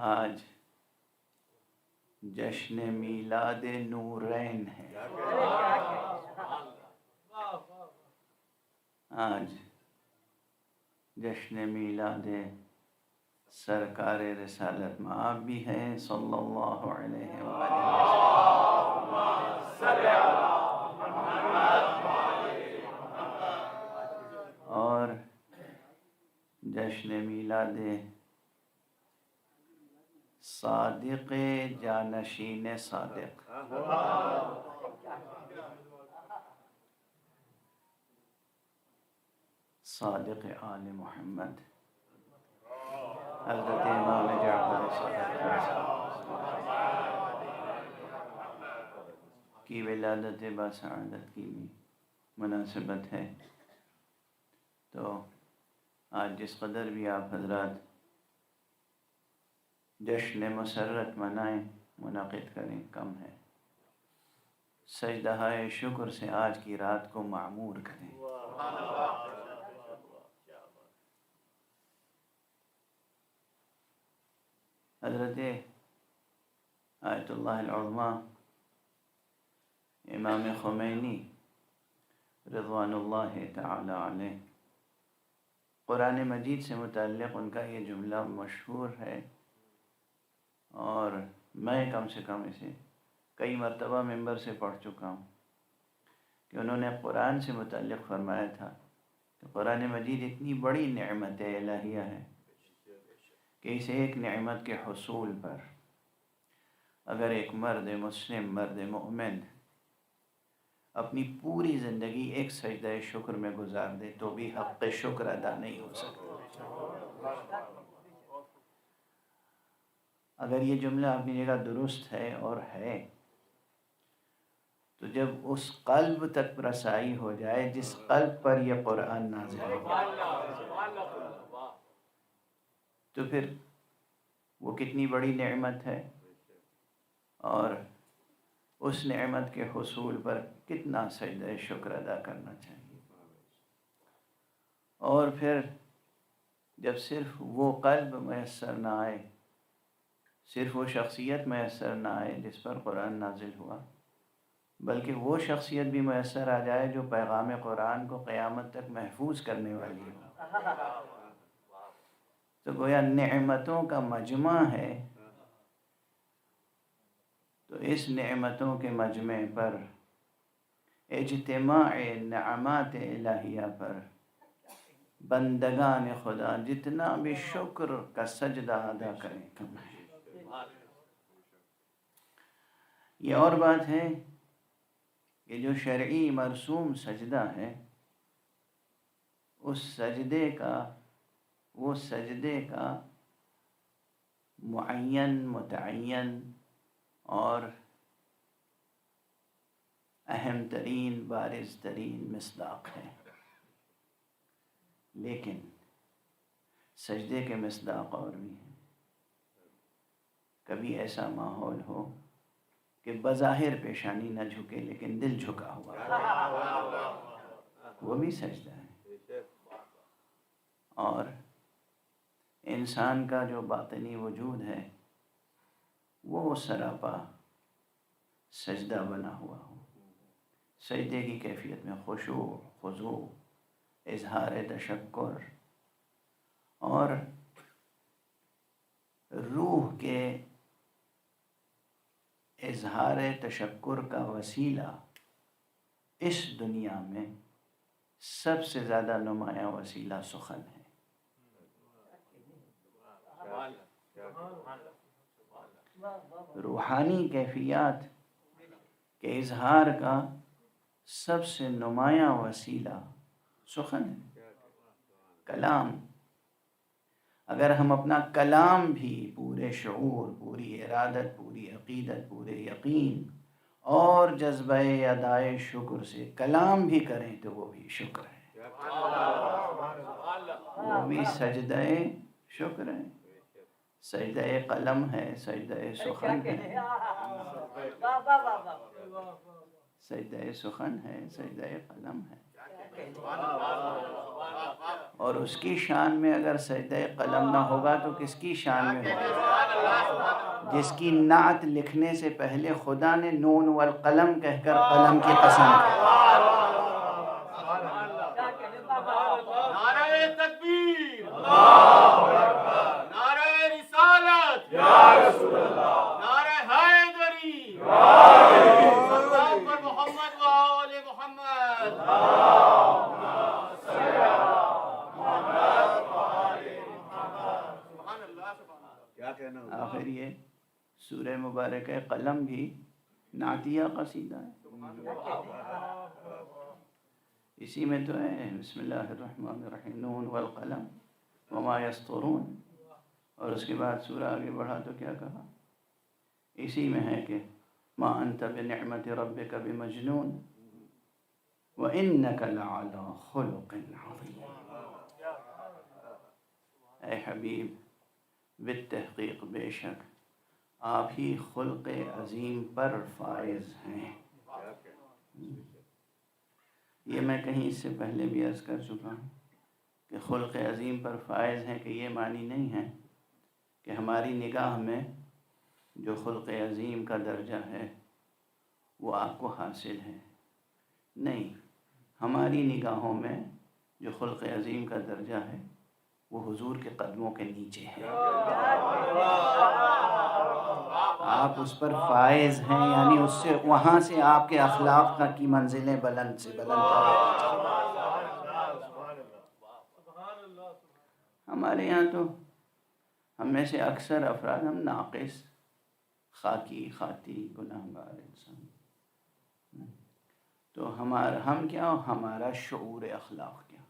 آج جشن میلاد نورین ہے. آج جشن میلاد سرکار رسالت مآب بھی ہے صلی اللہ علیہ وآلہ وسلم، اور جشن میلاد صادق جانشین صادق. صادق آل محمد حضرت امام جعفر صادق کی ولادت باسعادت کی بھی مناسبت ہے. تو آج جس قدر بھی آپ حضرات جشن مسرت منائیں، منعقد کریں، کم ہے. سجدہ شکر سے آج کی رات کو معمور کریں. حضرت آیت اللہ العظمیٰ امام خمینی رضوان اللہ تعالی علیہ، قرآن مجید سے متعلق ان کا یہ جملہ مشہور ہے، اور میں کم سے کم اسے کئی مرتبہ ممبر سے پڑھ چکا ہوں کہ انہوں نے قرآن سے متعلق فرمایا تھا کہ قرآن مجید اتنی بڑی نعمت الہیہ ہے کہ اس ایک نعمت کے حصول پر اگر ایک مرد مسلم، مرد مومن اپنی پوری زندگی ایک سجدہ شکر میں گزار دے تو بھی حق شکر ادا نہیں ہو سکتا. اگر یہ جملہ اپنی جگہ درست ہے اور ہے، تو جب اس قلب تک رسائی ہو جائے جس قلب پر یہ قرآن نازل ہو، تو پھر وہ کتنی بڑی نعمت ہے، اور اس نعمت کے حصول پر کتنا سجدہ شکر ادا کرنا چاہیے. اور پھر جب صرف وہ قلب میسر نہ آئے، صرف وہ شخصیت میسر نہ آئے جس پر قرآن نازل ہوا، بلکہ وہ شخصیت بھی میسر آ جائے جو پیغام قرآن کو قیامت تک محفوظ کرنے والی ہو، تو گویا نعمتوں کا مجمع ہے. تو اس نعمتوں کے مجمع پر، اجتماع نعمات الہیہ پر بندگان خدا جتنا بھی شکر کا سجدہ ادا کریں کم ہے. یہ اور بات ہے کہ جو شرعی مرسوم سجدہ ہے، وہ سجدے کا معین، متعین اور اہم ترین، بارز ترین مصداق ہے. لیکن سجدے کے مصداق اور بھی ہیں. کبھی ایسا ماحول ہو کہ بظاہر پیشانی نہ جھکے لیکن دل جھکا ہوا، وہ بھی سجدہ ہے. اور انسان کا جو باطنی وجود ہے وہ سراپا سجدہ بنا ہوا ہو. سجدے کی کیفیت میں خشوع، خضوع، اظہار تشکر اور روح کے اظہار تشکر کا وسیلہ اس دنیا میں سب سے زیادہ نمایاں وسیلہ سخن ہے. روحانی کیفیات کے اظہار کا سب سے نمایاں وسیلہ سخن ہے، کلام. اگر ہم اپنا کلام بھی پورے شعور، پوری ارادت، پوری عقیدت، پورے یقین اور جذبہ ادائے شکر سے کلام بھی کریں تو وہ بھی شکر ہے، وہ بھی سجدہ شکر ہے. سجدہ قلم ہے، سجدہ سخن ہے، سجدہ سخن ہے، سجدہ قلم ہے. اور اس کی شان میں اگر سجدہ قلم نہ ہوگا تو کس کی شان میں ہوگا؟ جس کی نعت لکھنے سے پہلے خدا نے نون والقلم کہہ کر قلم کی قسم کی۔ نعرہ تکبیر، نعرہ رسالت، نعرہ حیدری، سلام پر محمد و آل محمد۔ آخر یہ سورہ مبارکہ قلم بھی نعتیہ قصیدہ ہے، اسی میں تو ہے بسم اللہ الرحمن الرحیم نون والقلم وما یسطرون، اور اس کے بعد سورہ آگے بڑھا تو کیا کہا؟ اسی میں ہے کہ ما انت بنعمت ربک بمجنون وانک لعلی خلق عظیم۔ اے حبیب، بالتحقیق بے شک آپ ہی خلق عظیم پر فائز ہیں۔ یہ میں کہیں اس سے پہلے بھی عرض کر چکا ہوں کہ خلق عظیم پر فائز ہیں کہ یہ معنی نہیں ہے کہ ہماری نگاہ میں جو خلق عظیم کا درجہ ہے وہ آپ کو حاصل ہے، نہیں، ہماری نگاہوں میں جو خلق عظیم کا درجہ ہے وہ حضور کے قدموں کے نیچے ہے، آپ اس پر فائز ہیں، یعنی اس سے وہاں سے آپ کے اخلاق کی منزلیں بلند سے بلند کریں۔ ہمارے یہاں تو ہم میں سے اکثر افراد ہم ناقص، خاکی، خاطی، گناہ گار انسان، تو ہم کیا اور ہمارا شعور اخلاق کیا،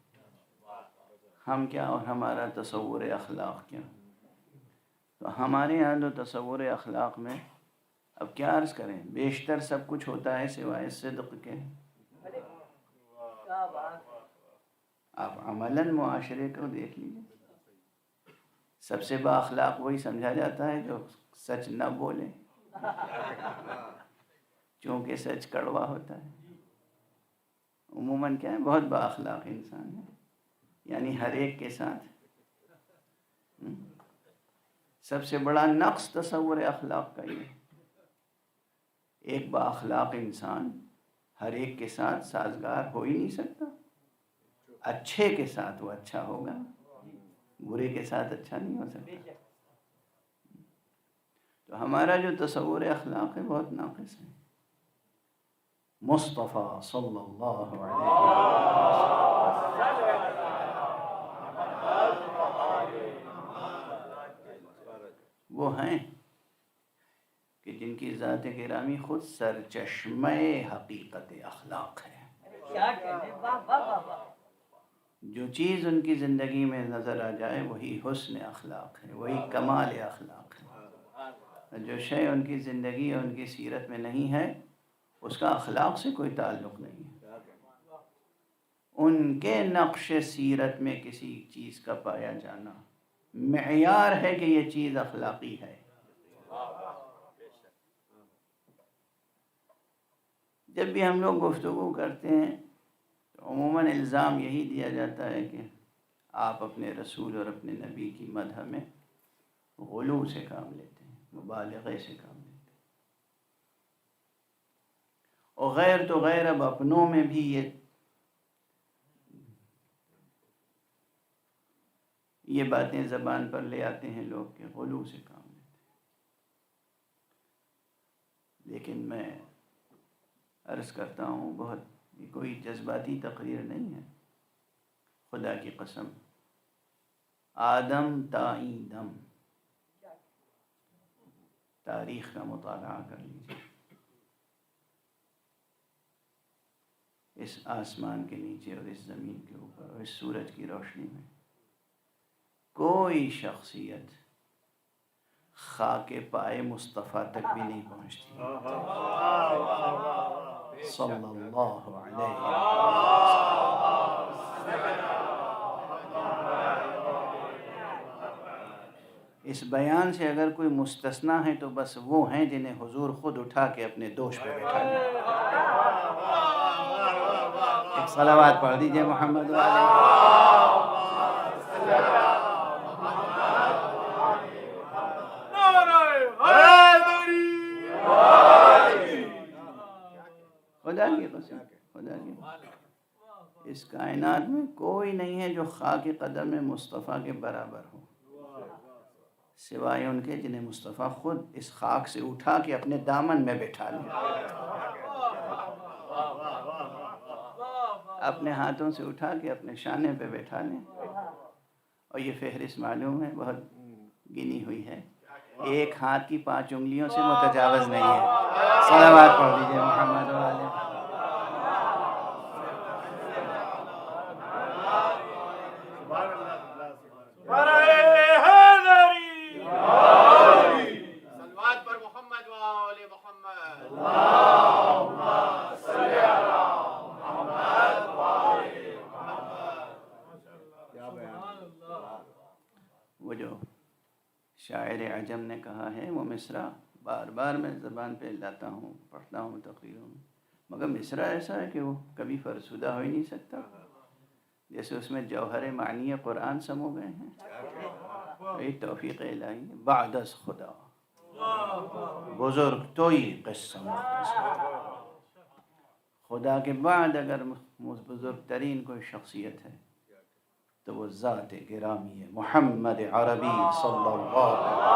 ہم کیا اور ہمارا تصور اخلاق کیا۔ تو ہمارے یہاں جو تصور اخلاق میں اب کیا عرض کریں، بیشتر سب کچھ ہوتا ہے سوائے صدق کے۔ آپ عملاً معاشرے کو دیکھ لیجیے، سب سے با اخلاق وہی سمجھا جاتا ہے جو سچ نہ بولے، چونکہ سچ کڑوا ہوتا ہے۔ عموماً کیا ہے، بہت با اخلاق انسان ہے، یعنی ہر ایک کے ساتھ سب سے بڑا نقص تصور اخلاق کا یہ، ایک با اخلاق انسان ہر ایک کے ساتھ سازگار ہو ہی نہیں سکتا۔ اچھے کے ساتھ وہ اچھا ہوگا، برے کے ساتھ اچھا نہیں ہو سکتا۔ تو ہمارا جو تصور اخلاق ہے بہت ناقص ہے۔ مصطفیٰ صلی اللہ علیہ وہ ہیں کہ جن کی ذات گرامی خود سرچشمہ حقیقت اخلاق ہے۔ جو چیز ان کی زندگی میں نظر آ جائے وہی حسن اخلاق ہے، وہی کمال اخلاق ہے۔ جو شے ان کی زندگی اور ان کی سیرت میں نہیں ہے اس کا اخلاق سے کوئی تعلق نہیں ہے۔ ان کے نقش سیرت میں کسی چیز کا پایا جانا معیار ہے کہ یہ چیز اخلاقی ہے۔ جب بھی ہم لوگ گفتگو کرتے ہیں تو عموماً الزام یہی دیا جاتا ہے کہ آپ اپنے رسول اور اپنے نبی کی مدح میں غلو سے کام لیتے ہیں، مبالغے سے کام لیتے ہیں، اور غیر تو غیر اب اپنوں میں بھی یہ باتیں زبان پر لے آتے ہیں لوگ کہ غلو سے کام لیتے ہیں۔ لیکن میں عرض کرتا ہوں، بہت کوئی جذباتی تقریر نہیں ہے، خدا کی قسم، آدم تائیں دم تاریخ کا مطالعہ کر لیجیے، اس آسمان کے نیچے اور اس زمین کے اوپر اور اس سورج کی روشنی میں کوئی شخصیت خاک پائے مصطفیٰ تک بھی نہیں پہنچتی صلی اللہ علیہ اس بیان سے اگر کوئی مستثنا ہے تو بس وہ ہیں جنہیں حضور خود اٹھا کے اپنے دوش پہ بیٹھا لیا۔ ایک صلوات پڑھ دیجئے محمد والے. خدا کی قسم، خدا کی قسم، اس کائنات میں کوئی نہیں ہے جو خاک قدم مصطفیٰ کے برابر ہو، سوائے ان کے جنہیں مصطفیٰ خود اس خاک سے اٹھا کے اپنے دامن میں بٹھا لے، اپنے ہاتھوں سے اٹھا کے اپنے شانے پہ بٹھا لیں. اور یہ فہرست معلوم ہے بہت گنی ہوئی ہے، ایک ہاتھ کی 5 انگلیوں سے متجاوز نہیں ہے. صلوات پڑھ دیجئے محمد والے. صلوات پر محمد وآل محمد. وہ جو شاعر عجم نے کہا ہے وہ مصرع بار بار میں زبان پہ لاتا ہوں، پڑھتا ہوں تقریروں میں، مگر مصرع ایسا ہے کہ وہ کبھی فرسودہ ہو ہی نہیں سکتا، جیسے اس میں جوہر معنی قرآن سمو گئے ہیں. یہ توفیق الہی ہے. بعد از خدا بزرگ توئی قصہ مختصر. خدا کے بعد اگر بزرگ ترین کوئی شخصیت ہے تو وہ ذات گرامی ہے محمد عربی صلی اللہ علیہ وسلم.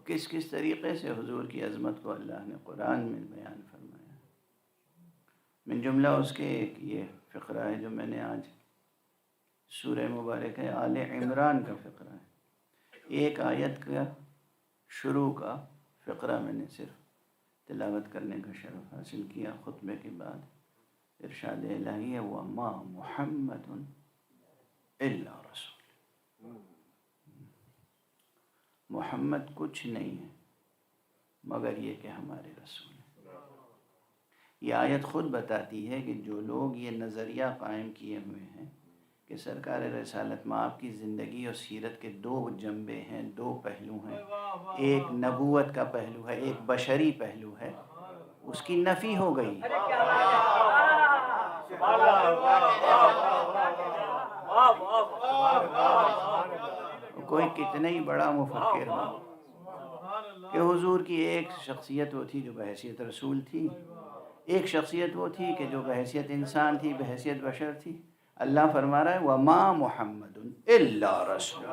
کس طریقے سے حضور کی عظمت کو اللہ نے قرآن میں بیان فرمایا. من جملہ اس کے ایک یہ فقرہ ہے جو میں نے آج سورہ مبارک ہے آل عمران کا فقرہ ہے، ایک آیت کا شروع کا فقرہ میں نے صرف تلاوت کرنے کا شرف حاصل کیا خطبے کے بعد. ارشاد الہی ہے وَمَا مُحَمَّدٌ إِلَّا رَسُولٌ. محمد کچھ نہیں ہے مگر یہ کہ ہمارے رسول ہیں. یہ آیت خود بتاتی ہے کہ جو لوگ یہ نظریہ قائم کیے ہوئے ہیں کہ سرکار رسالت مآب کی زندگی اور سیرت کے 2 جنبے ہیں، 2 پہلو ہیں، ایک نبوت کا پہلو ہے، ایک بشری پہلو ہے، اس کی نفی ہو گئی. کوئی کتنا ہی بڑا مفکر ہو کہ حضور کی ایک شخصیت وہ تھی جو بحیثیت رسول تھی، ایک شخصیت وہ تھی کہ جو بحیثیت انسان تھی، بحیثیت بشر تھی. اللہ فرما رہا ہے وَمَا مُحَمَّدٌ إِلَّا رَسُولٌ.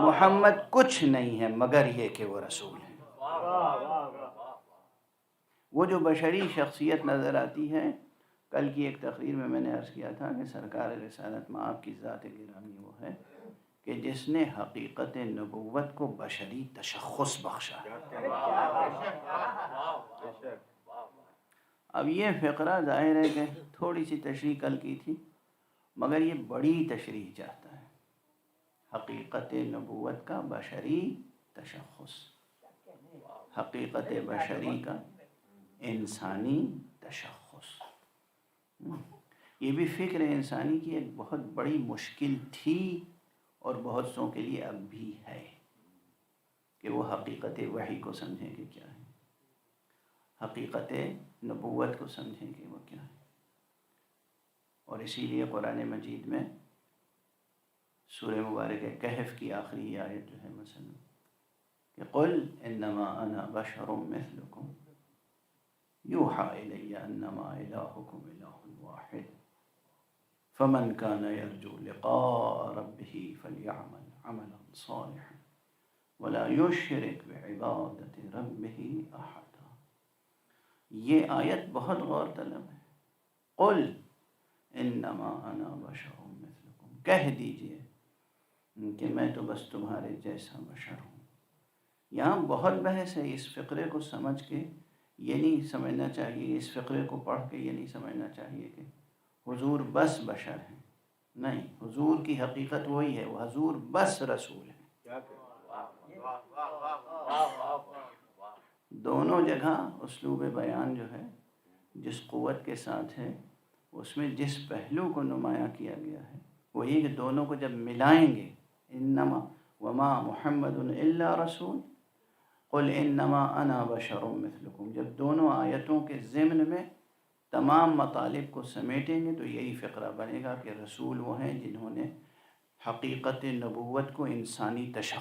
محمد کچھ نہیں ہے مگر یہ کہ وہ رسول ہے. وہ جو بشری شخصیت نظر آتی ہے، کل کی ایک تقریر میں نے عرض کیا تھا کہ سرکار رسالت مآب کی ذات گرامی وہ ہے کہ جس نے حقیقت نبوت کو بشری تشخص بخشا. اب یہ فقرہ ظاہر ہے کہ تھوڑی سی تشریح کل کی تھی مگر یہ بڑی تشریح چاہتا ہے. حقیقت نبوت کا بشری تشخص، حقیقت بشری کا انسانی تشخص. یہ بھی فکر انسانی کی ایک بہت بڑی مشکل تھی اور بہت سوں کے لیے اب بھی ہے کہ وہ حقیقت وحی کو سمجھیں کہ کیا ہے، حقیقت نبوت کو سمجھیں کہ وہ کیا ہے. اور اسی لیے قرآن مجید میں سورہ مبارک کہف کی آخری آیت جو ہے مثلا کہ قل انما انا بشر مثلکم یوحی الی انما الہکم الہ واحد فمن کان یرجو لقاء ربہ فلیعمل عملا صالحا ولا یشرک بعبادت ربہ احدا. یہ آیت بہت غور طلب ہے. قل انما انا بشر مثلکم، کہہ دیجئے کہ میں تو بس تمہارے جیسا بشر ہوں. یہاں بہت بحث ہے. اس فقرے کو سمجھ کے یہ نہیں سمجھنا چاہیے، اس فقرے کو پڑھ کے یہ نہیں سمجھنا چاہیے کہ حضور بس بشر ہیں. نہیں، حضور کی حقیقت وہی ہے، وہ حضور بس رسول ہیں. دونوں جگہ اسلوب بیان جو ہے جس قوت کے ساتھ ہے، اس میں جس پہلو کو نمایاں کیا گیا ہے وہ یہ کہ دونوں کو جب ملائیں گے انما وما محمد الا رسول قل انما انا بشر مثلکم، جب دونوں آیتوں کے ضمن میں تمام مطالب کو سمیٹیں گے تو یہی فقرہ بنے گا کہ رسول وہ ہیں جنہوں نے حقیقت نبوت کو انسانی تشخص